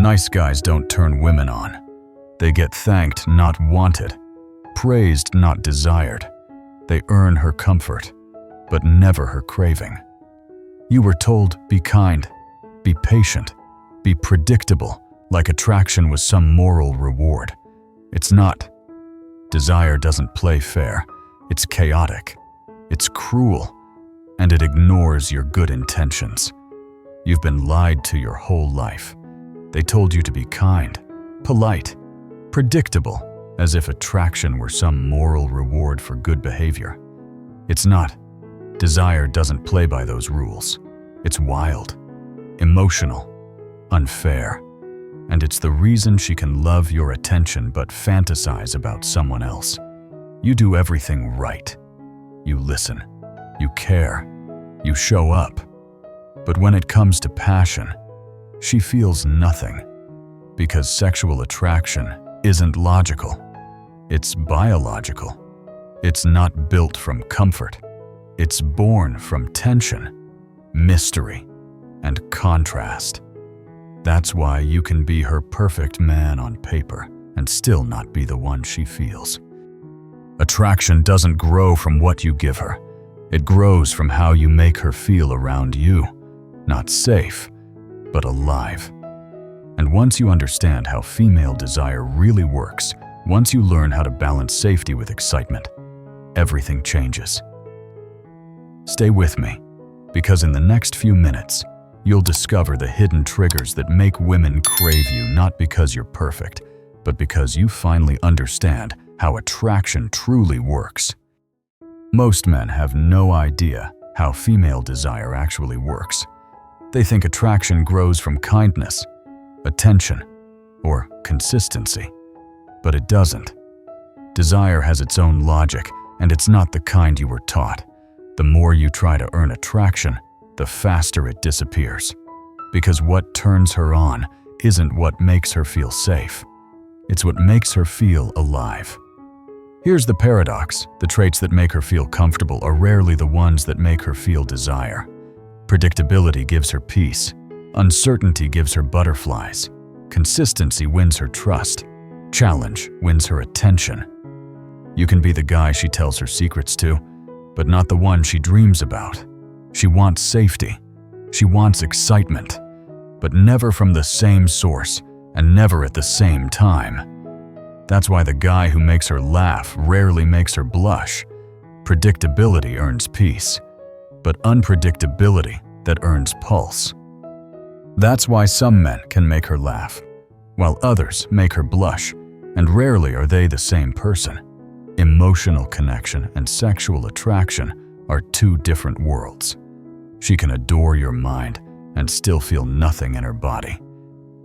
Nice guys don't turn women on. They get thanked, not wanted, praised, not desired. They earn her comfort, but never her craving. You were told, be kind, be patient, be predictable, like attraction was some moral reward. It's not. Desire doesn't play fair. It's chaotic. It's cruel. And it ignores your good intentions. You've been lied to your whole life. They told you to be kind, polite, predictable, as if attraction were some moral reward for good behavior. It's not. Desire doesn't play by those rules. It's wild, emotional, unfair. And it's the reason she can love your attention but fantasize about someone else. You do everything right. You listen. You care. You show up. But when it comes to passion, she feels nothing. Because sexual attraction isn't logical. It's biological. It's not built from comfort. It's born from tension, mystery, and contrast. That's why you can be her perfect man on paper and still not be the one she feels. Attraction doesn't grow from what you give her. It grows from how you make her feel around you. Not safe, but alive. And once you understand how female desire really works, once you learn how to balance safety with excitement, everything changes. Stay with me, because in the next few minutes, you'll discover the hidden triggers that make women crave you, not because you're perfect, but because you finally understand how attraction truly works. Most men have no idea how female desire actually works. They think attraction grows from kindness, attention, or consistency, but it doesn't. Desire has its own logic, and it's not the kind you were taught. The more you try to earn attraction, the faster it disappears. Because what turns her on isn't what makes her feel safe. It's what makes her feel alive. Here's the paradox. The traits that make her feel comfortable are rarely the ones that make her feel desire. Predictability gives her peace. Uncertainty gives her butterflies. Consistency wins her trust. Challenge wins her attention. You can be the guy she tells her secrets to, but not the one she dreams about. She wants safety. She wants excitement, but never from the same source and never at the same time. That's why the guy who makes her laugh rarely makes her blush. Predictability earns peace, but unpredictability that earns pulse. That's why some men can make her laugh, while others make her blush, and rarely are they the same person. Emotional connection and sexual attraction are two different worlds. She can adore your mind and still feel nothing in her body.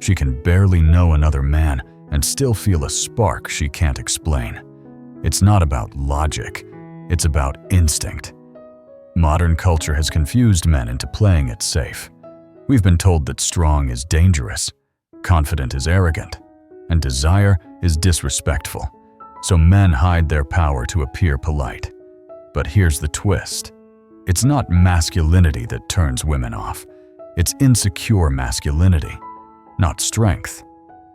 She can barely know another man and still feel a spark she can't explain. It's not about logic, it's about instinct. Modern culture has confused men into playing it safe. We've been told that strong is dangerous, confident is arrogant, and desire is disrespectful. So men hide their power to appear polite. But here's the twist. It's not masculinity that turns women off. It's insecure masculinity, not strength,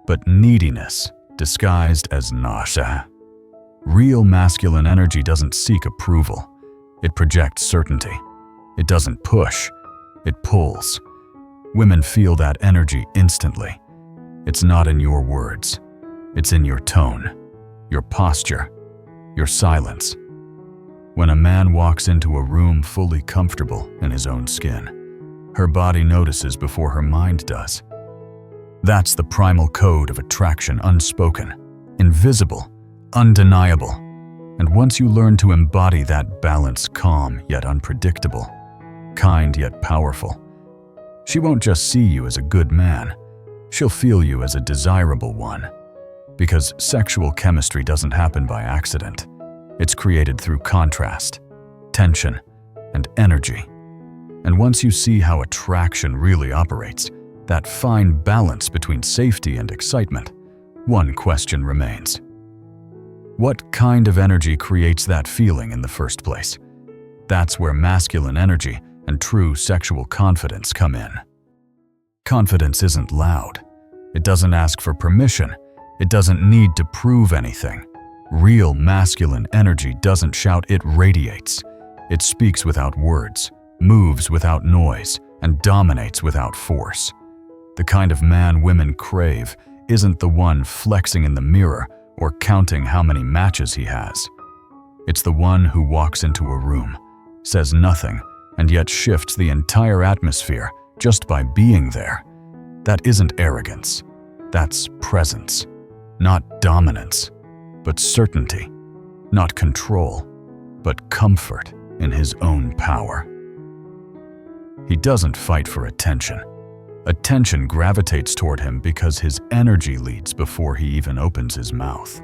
but neediness disguised as nausea. Real masculine energy doesn't seek approval. It projects certainty. It doesn't push. It pulls. Women feel that energy instantly. It's not in your words. It's in your tone, your posture, your silence. When a man walks into a room fully comfortable in his own skin, her body notices before her mind does. That's the primal code of attraction, unspoken, invisible, undeniable. And once you learn to embody that balance, calm yet unpredictable, kind yet powerful, she won't just see you as a good man, she'll feel you as a desirable one. Because sexual chemistry doesn't happen by accident. It's created through contrast, tension, and energy. And once you see how attraction really operates, that fine balance between safety and excitement, one question remains. What kind of energy creates that feeling in the first place? That's where masculine energy and true sexual confidence come in. Confidence isn't loud. It doesn't ask for permission. It doesn't need to prove anything. Real masculine energy doesn't shout, it radiates. It speaks without words, moves without noise, and dominates without force. The kind of man women crave isn't the one flexing in the mirror or counting how many matches he has. It's the one who walks into a room, says nothing, and yet shifts the entire atmosphere just by being there. That isn't arrogance. That's presence. Not dominance, but certainty. Not control, but comfort in his own power. He doesn't fight for attention. Attention gravitates toward him because his energy leads before he even opens his mouth.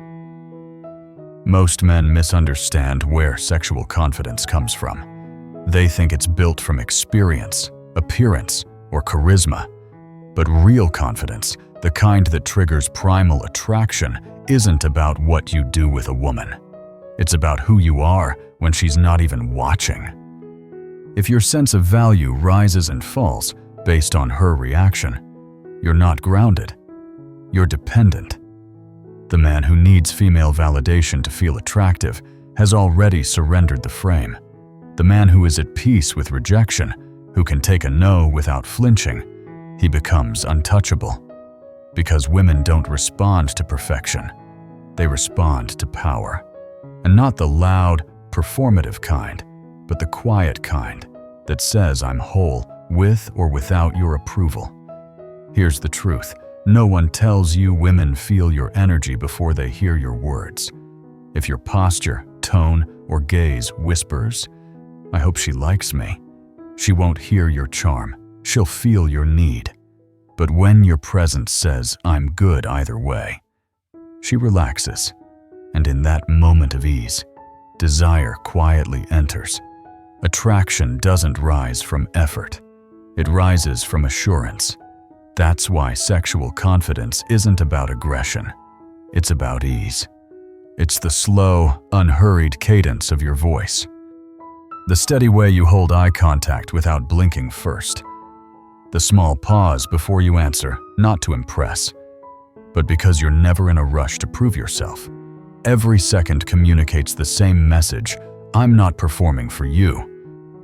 Most men misunderstand where sexual confidence comes from. They think it's built from experience, appearance, or charisma. But real confidence, the kind that triggers primal attraction, isn't about what you do with a woman. It's about who you are when she's not even watching. If your sense of value rises and falls based on her reaction, you're not grounded. You're dependent. The man who needs female validation to feel attractive has already surrendered the frame. The man who is at peace with rejection, who can take a no without flinching, he becomes untouchable. Because women don't respond to perfection. They respond to power. And not the loud, performative kind, but the quiet kind that says I'm whole with or without your approval. Here's the truth. No one tells you women feel your energy before they hear your words. If your posture, tone, or gaze whispers, "I hope she likes me," she won't hear your charm. She'll feel your need. But when your presence says, "I'm good either way," she relaxes. And in that moment of ease, desire quietly enters. Attraction doesn't rise from effort. It rises from assurance. That's why sexual confidence isn't about aggression. It's about ease. It's the slow, unhurried cadence of your voice. The steady way you hold eye contact without blinking first. The small pause before you answer, not to impress, but because you're never in a rush to prove yourself. Every second communicates the same message: I'm not performing for you.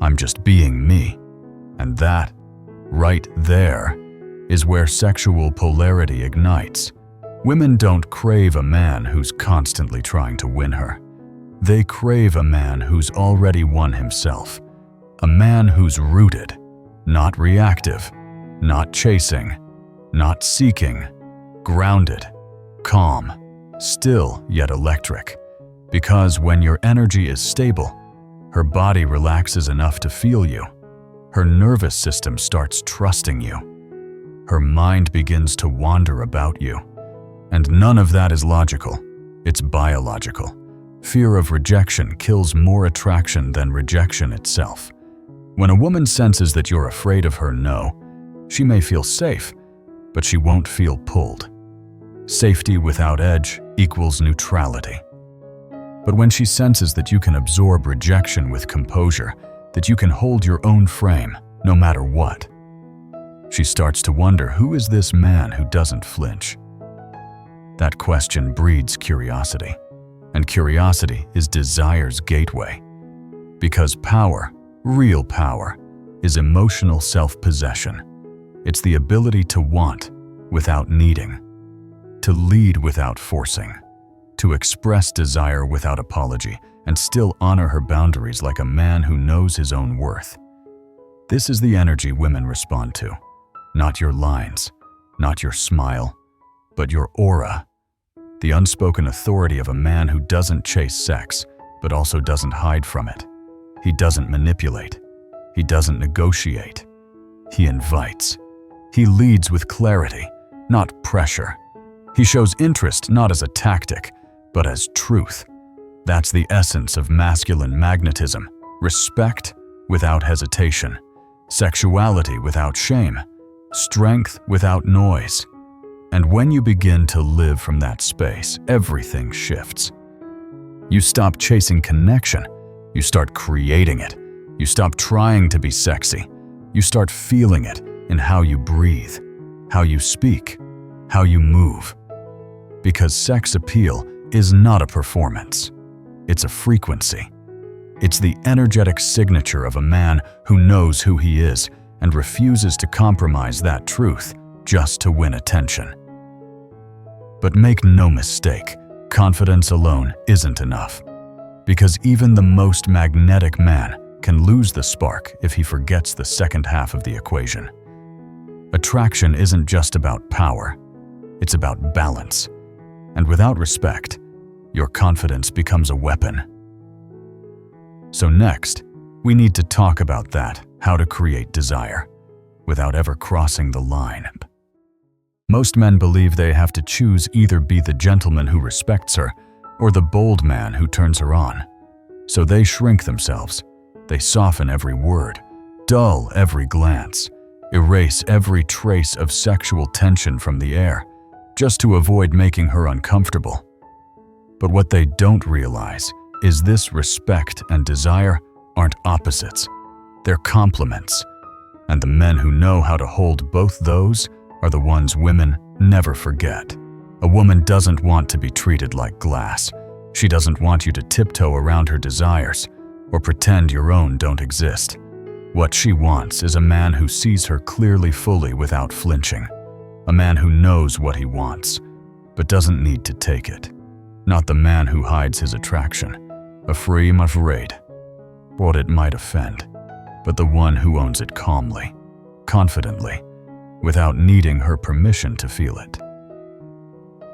I'm just being me. And that, right there, is where sexual polarity ignites. Women don't crave a man who's constantly trying to win her. They crave a man who's already won himself. A man who's rooted, not reactive, not chasing, not seeking, grounded, calm, still yet electric. Because when your energy is stable, her body relaxes enough to feel you. Her nervous system starts trusting you. Her mind begins to wander about you. And none of that is logical. It's biological. Fear of rejection kills more attraction than rejection itself. When a woman senses that you're afraid of her no, she may feel safe, but she won't feel pulled. Safety without edge equals neutrality. But when she senses that you can absorb rejection with composure, that you can hold your own frame, no matter what, she starts to wonder, who is this man who doesn't flinch? That question breeds curiosity, and curiosity is desire's gateway. Because power, real power, is emotional self-possession. It's the ability to want without needing, to lead without forcing, to express desire without apology, and still honor her boundaries like a man who knows his own worth. This is the energy women respond to. Not your lines, not your smile, but your aura. The unspoken authority of a man who doesn't chase sex, but also doesn't hide from it. He doesn't manipulate. He doesn't negotiate. He invites. He leads with clarity, not pressure. He shows interest not as a tactic, but as truth. That's the essence of masculine magnetism: respect without hesitation, sexuality without shame, strength without noise. And when you begin to live from that space, everything shifts. You stop chasing connection. You start creating it. You stop trying to be sexy. You start feeling it in how you breathe, how you speak, how you move. Because sex appeal is not a performance. It's a frequency. It's the energetic signature of a man who knows who he is and refuses to compromise that truth just to win attention. But make no mistake, confidence alone isn't enough. Because even the most magnetic man can lose the spark if he forgets the second half of the equation. Attraction isn't just about power, it's about balance. And without respect, your confidence becomes a weapon. So next, we need to talk about that, how to create desire, without ever crossing the line. Most men believe they have to choose either be the gentleman who respects her or the bold man who turns her on. So they shrink themselves. They soften every word, dull every glance, erase every trace of sexual tension from the air, just to avoid making her uncomfortable. But what they don't realize is this respect and desire aren't opposites. They're complements. And the men who know how to hold both those are the ones women never forget. A woman doesn't want to be treated like glass. She doesn't want you to tiptoe around her desires or pretend your own don't exist. What she wants is a man who sees her clearly, fully, without flinching. A man who knows what he wants, but doesn't need to take it. Not the man who hides his attraction, afraid what it might offend, but the one who owns it calmly, confidently, without needing her permission to feel it.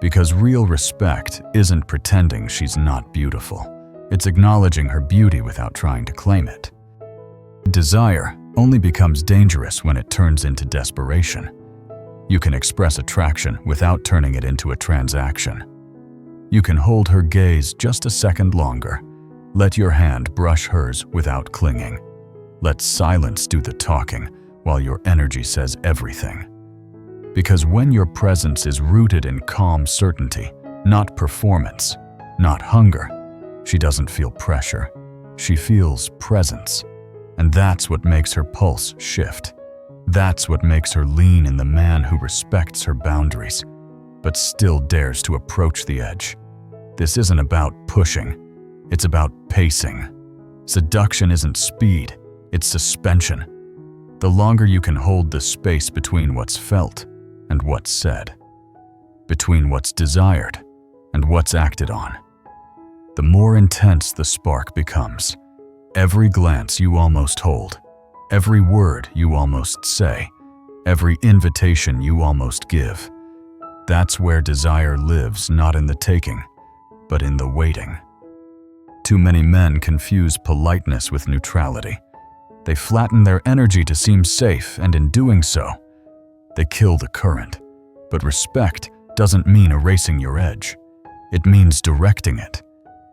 Because real respect isn't pretending she's not beautiful. It's acknowledging her beauty without trying to claim it. Desire only becomes dangerous when it turns into desperation. You can express attraction without turning it into a transaction. You can hold her gaze just a second longer. Let your hand brush hers without clinging. Let silence do the talking while your energy says everything. Because when your presence is rooted in calm certainty, not performance, not hunger, she doesn't feel pressure. She feels presence. And that's what makes her pulse shift. That's what makes her lean in the man who respects her boundaries, but still dares to approach the edge. This isn't about pushing. It's about pacing. Seduction isn't speed, it's suspension. The longer you can hold the space between what's felt and what's said, between what's desired and what's acted on, the more intense the spark becomes. Every glance you almost hold, every word you almost say, every invitation you almost give. That's where desire lives, not in the taking, but in the waiting. Too many men confuse politeness with neutrality. They flatten their energy to seem safe, and in doing so, they kill the current. But respect doesn't mean erasing your edge. It means directing it.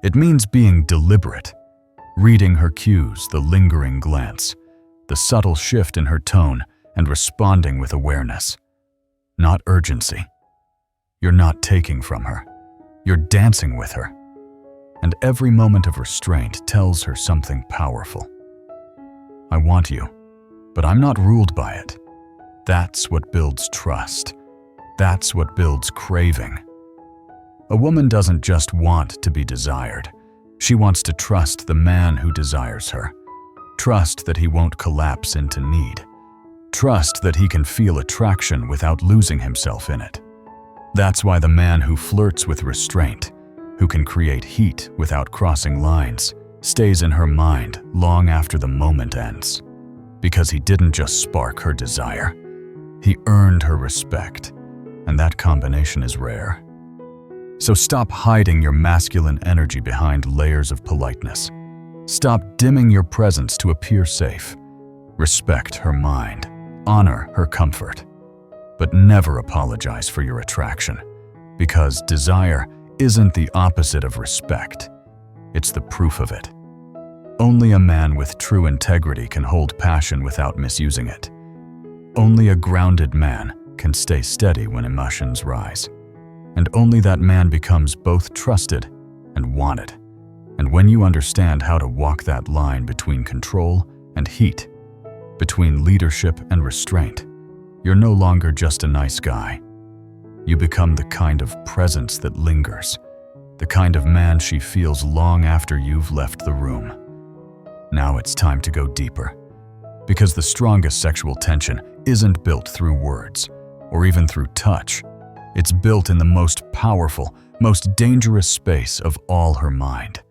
It means being deliberate, reading her cues, the lingering glance, the subtle shift in her tone, and responding with awareness, not urgency. You're not taking from her. You're dancing with her. And every moment of restraint tells her something powerful. I want you, but I'm not ruled by it. That's what builds trust. That's what builds craving. A woman doesn't just want to be desired. She wants to trust the man who desires her. Trust that he won't collapse into need. Trust that he can feel attraction without losing himself in it. That's why the man who flirts with restraint, who can create heat without crossing lines, stays in her mind long after the moment ends. Because he didn't just spark her desire, he earned her respect, and that combination is rare. So stop hiding your masculine energy behind layers of politeness. Stop dimming your presence to appear safe. Respect her mind, honor her comfort, but never apologize for your attraction, because desire isn't the opposite of respect. It's the proof of it. Only a man with true integrity can hold passion without misusing it. Only a grounded man can stay steady when emotions rise. And only that man becomes both trusted and wanted. And when you understand how to walk that line between control and heat, between leadership and restraint, you're no longer just a nice guy. You become the kind of presence that lingers, the kind of man she feels long after you've left the room. Now it's time to go deeper, because the strongest sexual tension isn't built through words or even through touch. It's built in the most powerful, most dangerous space of all her mind.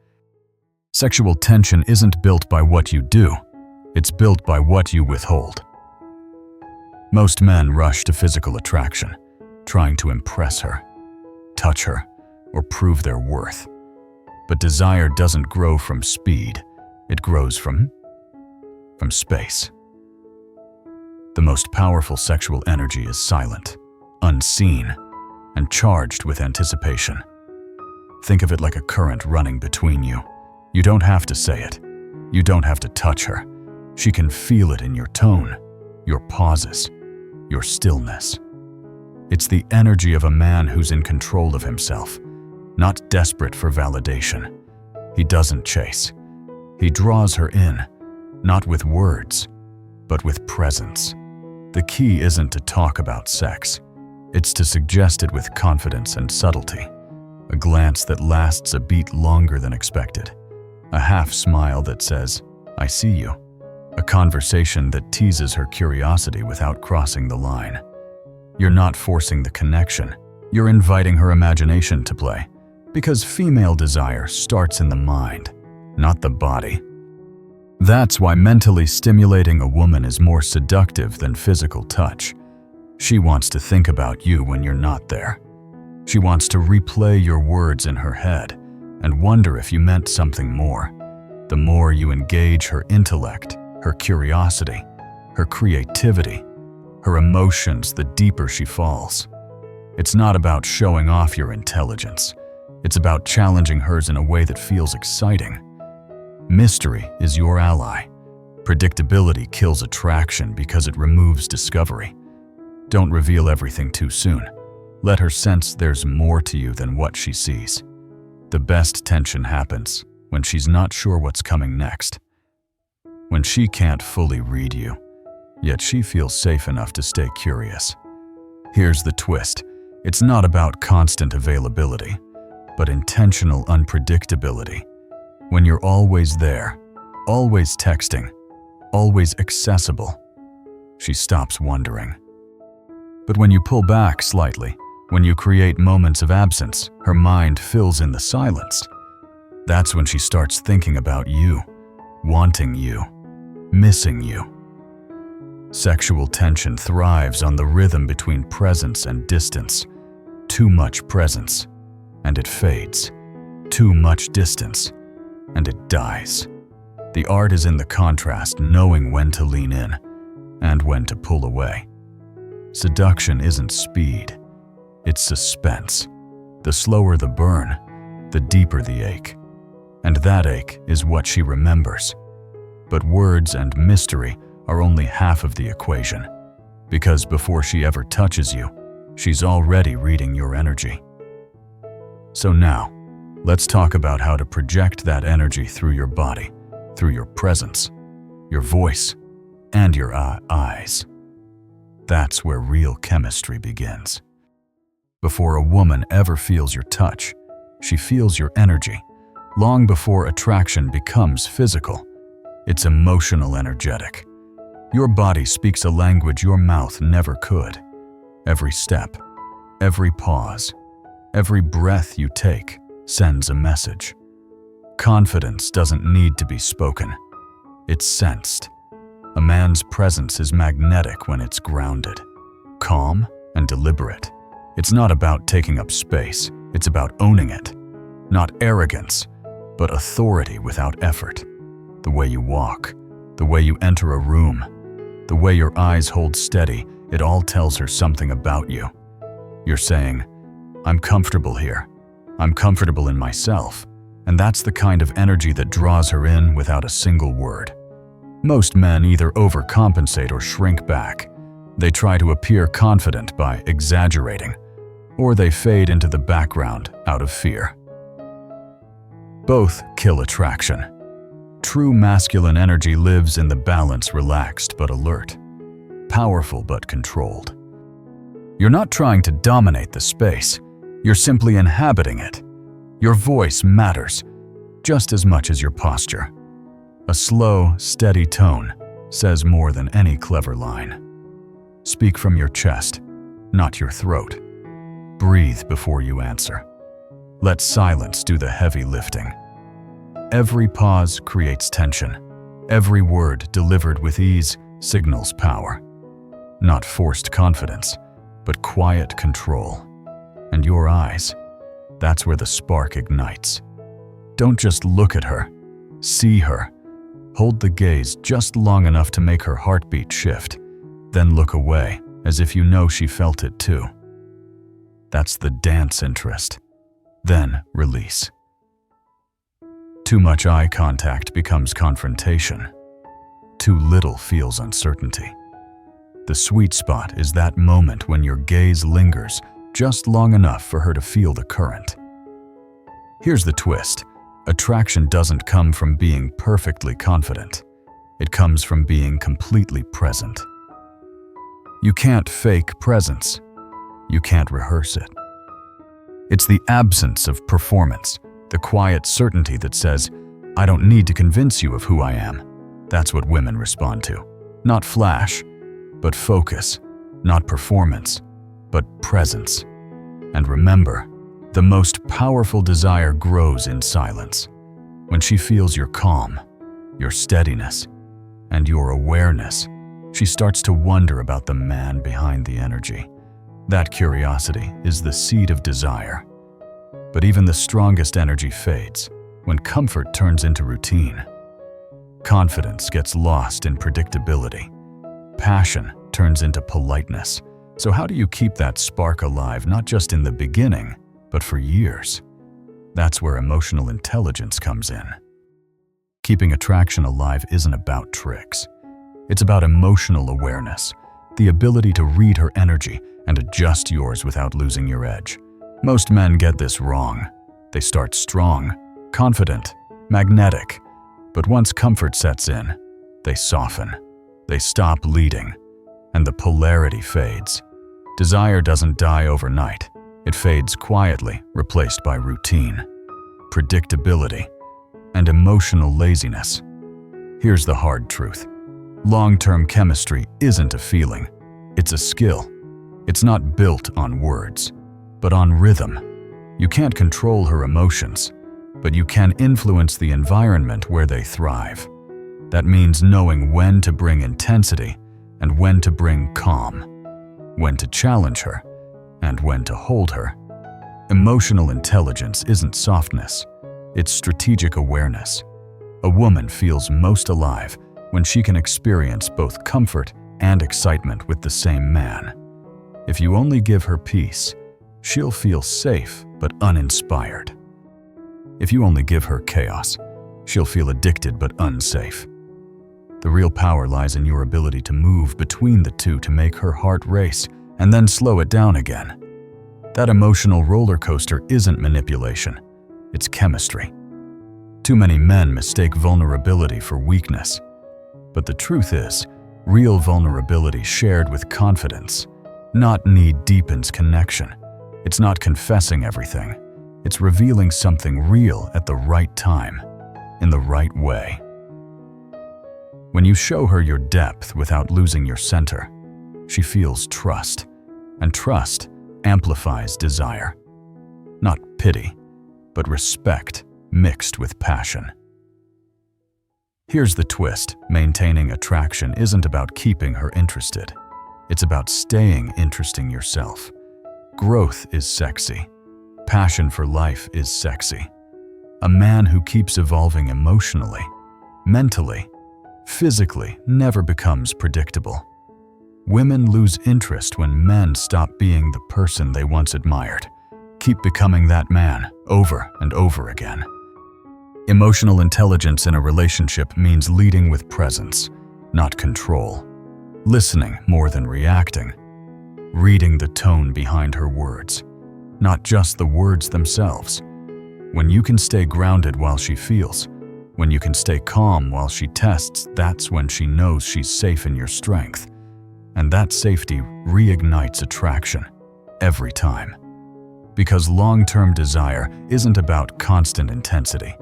Sexual tension isn't built by what you do, it's built by what you withhold. Most men rush to physical attraction, trying to impress her, touch her, or prove their worth. But desire doesn't grow from speed, it grows from space. The most powerful sexual energy is silent, unseen, and charged with anticipation. Think of it like a current running between you. You don't have to say it. You don't have to touch her. She can feel it in your tone, your pauses, your stillness. It's the energy of a man who's in control of himself, not desperate for validation. He doesn't chase. He draws her in, not with words, but with presence. The key isn't to talk about sex. It's to suggest it with confidence and subtlety. A glance that lasts a beat longer than expected. A half smile that says, "I see you." A conversation that teases her curiosity without crossing the line. You're not forcing the connection. You're inviting her imagination to play. Because female desire starts in the mind, not the body. That's why mentally stimulating a woman is more seductive than physical touch. She wants to think about you when you're not there. She wants to replay your words in her head and wonder if you meant something more. The more you engage her intellect, her curiosity, her creativity, her emotions, the deeper she falls. It's not about showing off your intelligence. It's about challenging hers in a way that feels exciting. Mystery is your ally. Predictability kills attraction because it removes discovery. Don't reveal everything too soon. Let her sense there's more to you than what she sees. The best tension happens when she's not sure what's coming next. When she can't fully read you, yet she feels safe enough to stay curious. Here's the twist. It's not about constant availability, but intentional unpredictability. When you're always there, always texting, always accessible, she stops wondering. But when you pull back slightly, when you create moments of absence, her mind fills in the silence. That's when she starts thinking about you, wanting you, missing you. Sexual tension thrives on the rhythm between presence and distance. Too much presence, and it fades. Too much distance, and it dies. The art is in the contrast, knowing when to lean in and when to pull away. Seduction isn't speed, it's suspense. The slower the burn, the deeper the ache. And that ache is what she remembers. But words and mystery are only half of the equation, because before she ever touches you, she's already reading your energy. So now, let's talk about how to project that energy through your body, through your presence, your voice, and your eyes. That's where real chemistry begins. Before a woman ever feels your touch, she feels your energy. Long before attraction becomes physical, it's emotional, energetic. Your body speaks a language your mouth never could. Every step, every pause, every breath you take sends a message. Confidence doesn't need to be spoken. It's sensed. A man's presence is magnetic when it's grounded, calm, and deliberate. It's not about taking up space, it's about owning it. Not arrogance, but authority without effort. The way you walk, the way you enter a room, the way your eyes hold steady, it all tells her something about you. You're saying, "I'm comfortable here. I'm comfortable in myself." And that's the kind of energy that draws her in without a single word. Most men either overcompensate or shrink back. They try to appear confident by exaggerating, or they fade into the background out of fear. Both kill attraction. True masculine energy lives in the balance, relaxed but alert, powerful but controlled. You're not trying to dominate the space. You're simply inhabiting it. Your voice matters just as much as your posture. A slow, steady tone says more than any clever line. Speak from your chest, not your throat. Breathe before you answer. Let silence do the heavy lifting. Every pause creates tension. Every word delivered with ease signals power. Not forced confidence, but quiet control. And your eyes, that's where the spark ignites. Don't just look at her, see her. Hold the gaze just long enough to make her heartbeat shift, then look away as if you know she felt it too. That's the dance interest. Then release. Too much eye contact becomes confrontation. Too little feels uncertainty. The sweet spot is that moment when your gaze lingers just long enough for her to feel the current. Here's the twist. Attraction doesn't come from being perfectly confident. It comes from being completely present. You can't fake presence. You can't rehearse it. It's the absence of performance, the quiet certainty that says, I don't need to convince you of who I am. That's what women respond to. Not flash, but focus. Not performance, but presence. And remember, the most powerful desire grows in silence. When she feels your calm, your steadiness, and your awareness, she starts to wonder about the man behind the energy. That curiosity is the seed of desire. But even the strongest energy fades when comfort turns into routine. Confidence gets lost in predictability. Passion turns into politeness. So how do you keep that spark alive, not just in the beginning, but for years? That's where emotional intelligence comes in. Keeping attraction alive isn't about tricks. It's about emotional awareness, the ability to read her energy and adjust yours without losing your edge. Most men get this wrong. They start strong, confident, magnetic, but once comfort sets in, they soften. They stop leading, and the polarity fades. Desire doesn't die overnight. It fades quietly, replaced by routine, predictability, and emotional laziness. Here's the hard truth. Long-term chemistry isn't a feeling. It's a skill. It's not built on words, but on rhythm. You can't control her emotions, but you can influence the environment where they thrive. That means knowing when to bring intensity and when to bring calm, when to challenge her and when to hold her. Emotional intelligence isn't softness, it's strategic awareness. A woman feels most alive when she can experience both comfort and excitement with the same man. If you only give her peace, she'll feel safe but uninspired. If you only give her chaos, she'll feel addicted but unsafe. The real power lies in your ability to move between the two to make her heart race and then slow it down again. That emotional roller coaster isn't manipulation, it's chemistry. Too many men mistake vulnerability for weakness. But the truth is, real vulnerability shared with confidence, not need, deepens connection. It's not confessing everything. It's revealing something real at the right time, in the right way. When you show her your depth without losing your center, she feels trust, and trust amplifies desire. Not pity, but respect mixed with passion. Here's the twist. Maintaining attraction isn't about keeping her interested. It's about staying interesting yourself. Growth is sexy. Passion for life is sexy. A man who keeps evolving emotionally, mentally, physically never becomes predictable. Women lose interest when men stop being the person they once admired. Keep becoming that man over and over again. Emotional intelligence in a relationship means leading with presence, not control. Listening more than reacting. Reading the tone behind her words, not just the words themselves. When you can stay grounded while she feels, when you can stay calm while she tests, that's when she knows she's safe in your strength. and that safety reignites attraction every time. Because long-term desire isn't about constant intensity.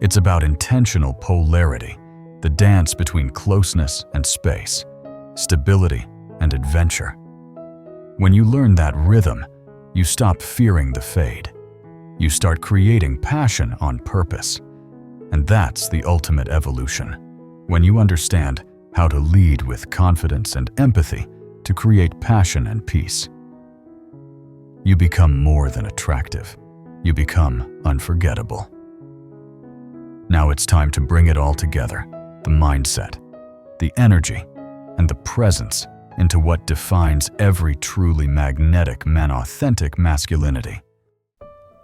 It's about intentional polarity, the dance between closeness and space, stability and adventure. When you learn that rhythm, you stop fearing the fade. You start creating passion on purpose. And that's the ultimate evolution. When you understand how to lead with confidence and empathy to create passion and peace. You become more than attractive. You become unforgettable. Now it's time to bring it all together, the mindset, the energy, and the presence into what defines every truly magnetic authentic masculinity.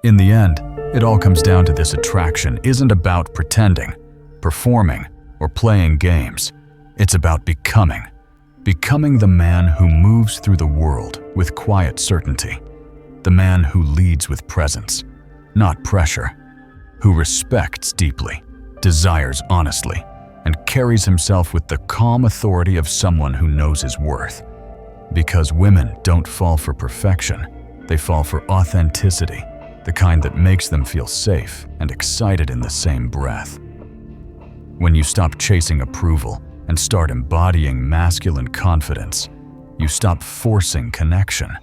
In the end, it all comes down to this: attraction isn't about pretending, performing, or playing games. It's about becoming the man who moves through the world with quiet certainty, the man who leads with presence, not pressure, who respects deeply, desires honestly, and carries himself with the calm authority of someone who knows his worth. Because women don't fall for perfection, they fall for authenticity, the kind that makes them feel safe and excited in the same breath. When you stop chasing approval and start embodying masculine confidence, you stop forcing connection.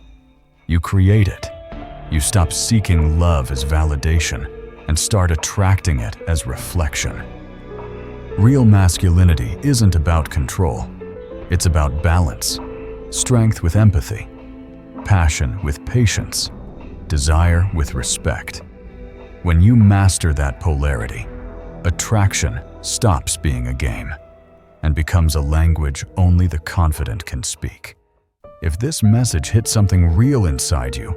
You create it. You stop seeking love as validation and start attracting it as reflection. Real masculinity isn't about control. It's about balance, strength with empathy, passion with patience, desire with respect. When you master that polarity, attraction stops being a game and becomes a language only the confident can speak. If this message hit something real inside you,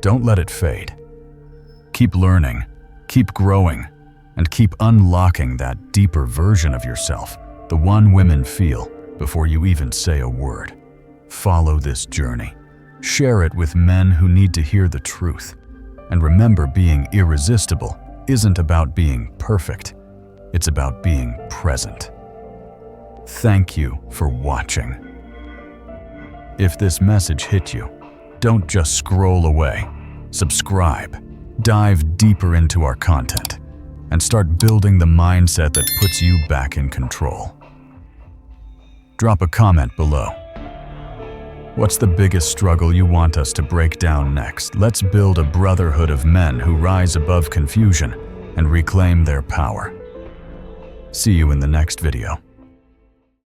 don't let it fade. Keep learning, keep growing, and keep unlocking that deeper version of yourself, the one women feel before you even say a word. Follow this journey. Share it with men who need to hear the truth. And remember, being irresistible isn't about being perfect. It's about being present. Thank you for watching. If this message hit you, don't just scroll away. Subscribe, dive deeper into our content, and start building the mindset that puts you back in control. Drop a comment below. What's the biggest struggle you want us to break down next? Let's build a brotherhood of men who rise above confusion and reclaim their power. See you in the next video.